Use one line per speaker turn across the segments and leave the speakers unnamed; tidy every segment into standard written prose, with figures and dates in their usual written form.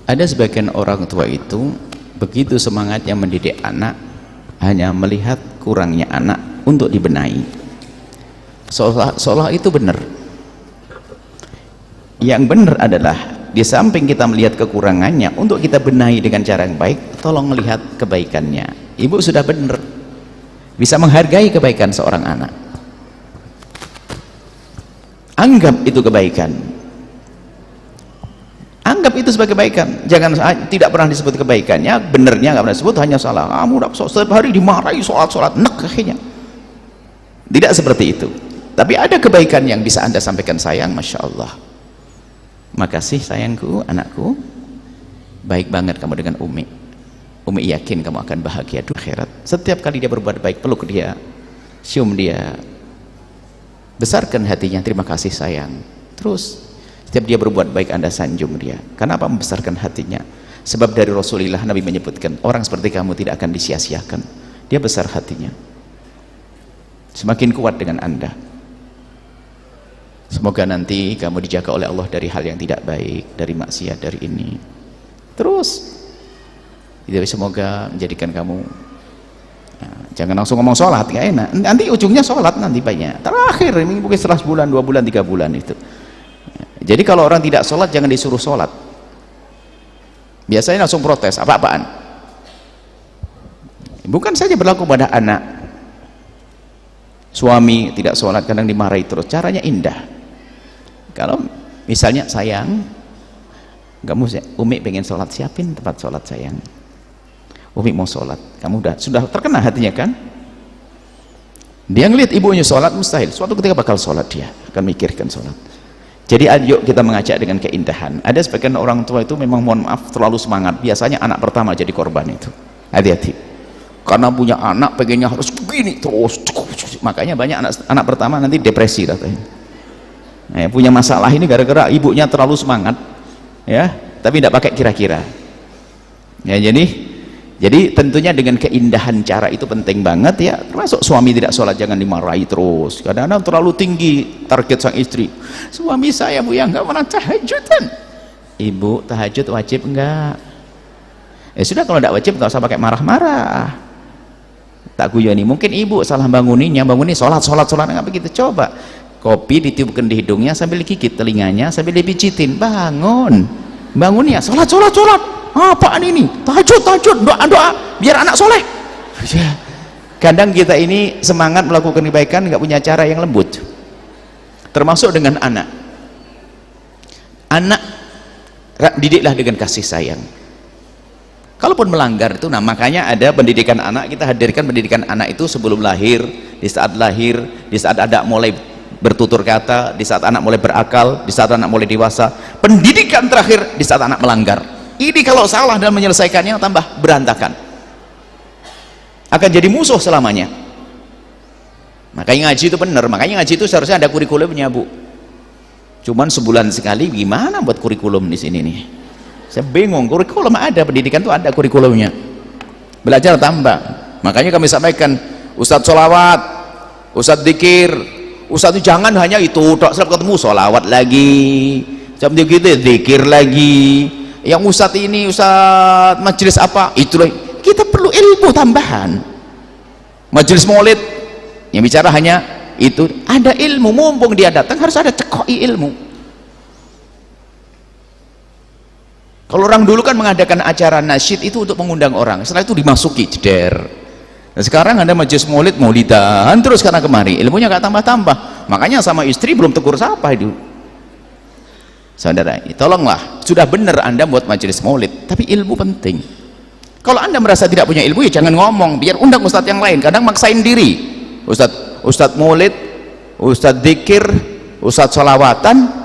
Ada sebagian orang tua itu begitu semangatnya mendidik anak, hanya melihat kurangnya anak untuk dibenahi, seolah itu benar. Yang benar adalah di samping kita melihat kekurangannya, untuk kita benahi dengan cara yang baik, tolong melihat kebaikannya. Ibu sudah benar, bisa menghargai kebaikan seorang anak, anggap itu kebaikan, anggap itu sebagai kebaikan. Jangan tidak pernah disebut kebaikannya, benernya nggak pernah disebut, hanya salah. Kamu setiap hari dimarahi sholat nek akhirnya. Tidak seperti itu. Tapi ada kebaikan yang bisa Anda sampaikan. Sayang, Masya Allah, makasih sayangku, anakku, baik banget kamu dengan Umi. Umi yakin kamu akan bahagia di akhirat. Setiap kali dia berbuat baik, peluk dia, cium dia, besarkan hatinya, terima kasih sayang. Terus setiap dia berbuat baik, Anda sanjung dia. Kenapa membesarkan hatinya? Sebab dari Rasulullah Nabi menyebutkan, orang seperti kamu tidak akan disia-siakan. Dia besar hatinya, semakin kuat dengan Anda. Semoga nanti kamu dijaga oleh Allah dari hal yang tidak baik, dari maksiat, dari ini. Terus jadi semoga menjadikan kamu, jangan langsung ngomong sholat, gak enak. Nanti ujungnya sholat nanti banyak. Terakhir ini mungkin setelah sebulan, 2 bulan, 3 bulan itu. Jadi kalau orang tidak sholat, jangan disuruh sholat. Biasanya langsung protes, apa-apaan. Bukan saja berlaku pada anak. Suami tidak sholat, kadang dimarahi terus. Caranya indah. Kalau misalnya, sayang, kamu, Umi pengen sholat, siapin tempat sholat sayang. Umi mau sholat, kamu sudah terkena hatinya kan? Dia ngelihat ibunya sholat, mustahil suatu ketika bakal sholat, dia akan mikirkan sholat. Jadi ayo kita mengajak dengan keindahan. Ada sebagian orang tua itu memang, mohon maaf, terlalu semangat. Biasanya anak pertama jadi korban itu. Hati-hati, karena punya anak pengennya harus begini terus. Makanya banyak anak pertama nanti depresi katanya. Nah, punya masalah ini gara-gara ibunya terlalu semangat, ya, tapi tidak pakai kira-kira. Ya, jadi tentunya dengan keindahan cara itu penting banget ya. Termasuk suami tidak sholat, jangan dimarahi terus. Kadang-kadang terlalu tinggi target sang istri. Suami saya, Bu, yang nggak pernah tahajudan. Ibu, tahajud wajib enggak? Sudah, kalau tidak wajib nggak usah pakai marah-marah. Tak guyoni, mungkin ibu salah bangunin sholat nggak begitu. Coba kopi ditiupkan di hidungnya sambil gigit telinganya, sambil dipijitin, bangunnya sholat. Apaan ini? Tahajud, doa biar anak soleh. Kadang kita ini semangat melakukan kebaikan, nggak punya cara yang lembut. Termasuk dengan anak, didiklah dengan kasih sayang. Kalaupun melanggar itu, nah makanya ada pendidikan anak. Kita hadirkan pendidikan anak itu sebelum lahir, di saat lahir, di saat anak mulai bertutur kata, di saat anak mulai berakal, di saat anak mulai dewasa. Pendidikan terakhir di saat anak melanggar. Ini kalau salah dalam menyelesaikannya, tambah berantakan, akan jadi musuh selamanya. Makanya ngaji itu benar, makanya ngaji itu seharusnya ada kurikulumnya, Bu. Cuman sebulan sekali, gimana buat kurikulum di sini nih? Saya bingung. Kurikulum ada, pendidikan itu ada kurikulumnya, belajar tambah. Makanya kami sampaikan, Ustadz sholawat, Ustadz dzikir, Ustadz itu jangan hanya itu, setiap ketemu sholawat lagi, jam gitu dzikir lagi. Yang Ustadz ini, Ustadz majelis apa, itulah. Kita perlu ilmu tambahan. Majelis maulid yang bicara hanya itu, ada ilmu, mumpung dia datang harus ada cekoi ilmu. Kalau orang dulu kan mengadakan acara nasyid itu untuk mengundang orang, setelah itu dimasuki jeder. Nah, sekarang ada majelis maulid, maulidan terus karena kemari, ilmunya gak tambah-tambah. Makanya sama istri belum tegur sapa itu. Saudara, tolonglah, sudah benar Anda buat majelis maulid, tapi ilmu penting. Kalau Anda merasa tidak punya ilmu, ya jangan ngomong, biar undang ustadz yang lain. Kadang maksain diri, ustadz maulid, ustadz dzikir, ustadz sholawatan,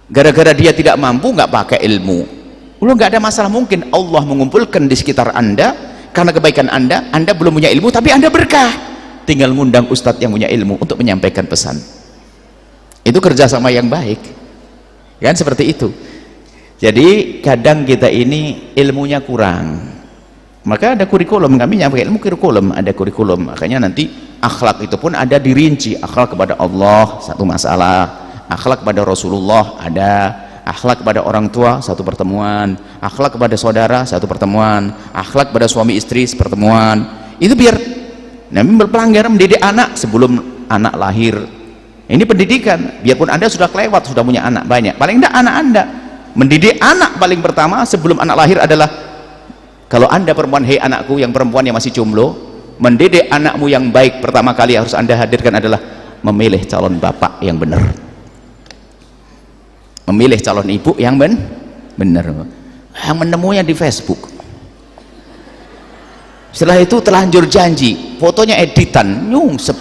gara-gara dia tidak mampu, nggak pakai ilmu. Nggak ada masalah. Mungkin Allah mengumpulkan di sekitar Anda karena kebaikan Anda belum punya ilmu, tapi Anda berkah. Tinggal ngundang ustadz yang punya ilmu untuk menyampaikan pesan. Itu kerjasama yang baik, kan seperti itu. Jadi kadang kita ini ilmunya kurang, maka ada kurikulum. Kami nyampaikan ilmu kurikulum, ada kurikulum. Makanya nanti akhlak itu pun ada dirinci. Akhlak kepada Allah satu masalah, akhlak kepada Rasulullah ada, akhlak kepada orang tua satu pertemuan, akhlak kepada saudara satu pertemuan, akhlak kepada suami istri pertemuan. Itu biar Nabi berpelanggaran mendidik anak sebelum anak lahir. Ini pendidikan. Biarpun Anda sudah kelewat, sudah punya anak banyak, paling tidak anak Anda mendidik anak paling pertama sebelum anak lahir adalah, kalau Anda perempuan, hei anakku yang perempuan yang masih jomblo, mendidik anakmu yang baik pertama kali harus Anda hadirkan adalah memilih calon bapak yang benar, memilih calon ibu yang benar. Yang menemunya di Facebook, setelah itu terlanjur janji, fotonya editan, nyungsep,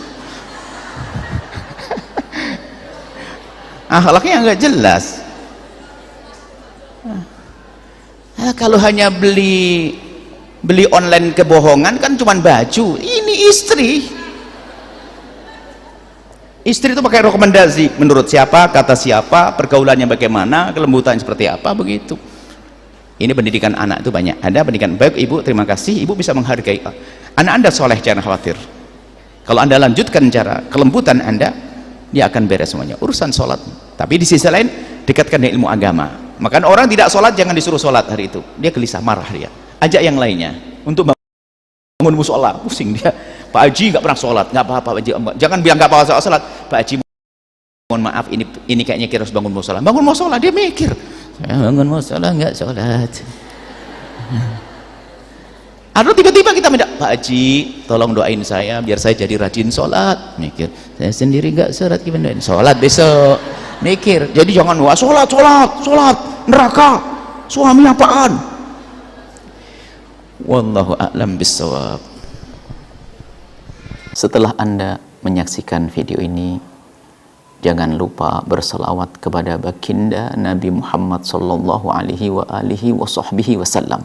akhlaknya nggak jelas. Kalau hanya beli online kebohongan kan cuman baju. Ini istri itu pakai rekomendasi menurut siapa, kata siapa, pergaulannya bagaimana, kelembutan seperti apa, begitu. Ini pendidikan anak itu banyak. Ada pendidikan baik. Ibu terima kasih, ibu bisa menghargai anak Anda soleh, jangan khawatir. Kalau Anda lanjutkan cara kelembutan Anda, dia akan beres semuanya urusan sholat. Tapi di sisi lain dekatkan dengan ilmu agama. Maka orang tidak sholat jangan disuruh sholat hari itu, dia gelisah, marah dia. Ajak yang lainnya untuk bangun musola, pusing dia. Pak Haji nggak pernah sholat, nggak apa-apa Pak Haji, jangan bilang nggak apa-apa sholat. Pak Haji mohon maaf, ini kayaknya kita harus bangun musola. Bangun musola, dia mikir, saya bangun musola nggak sholat. Atau tiba-tiba kita minta, Pak Haji tolong doain saya biar saya jadi rajin sholat. Mikir, saya sendiri nggak sholat, gimana sholat besok. Mikir, jadi jangan wah sholat neraka, suami apaan. Wallahu a'lam bissawab. Setelah Anda menyaksikan video ini, jangan lupa berselawat kepada baginda Nabi Muhammad sallallahu alaihi wa alihi wa sahbihi wasallam.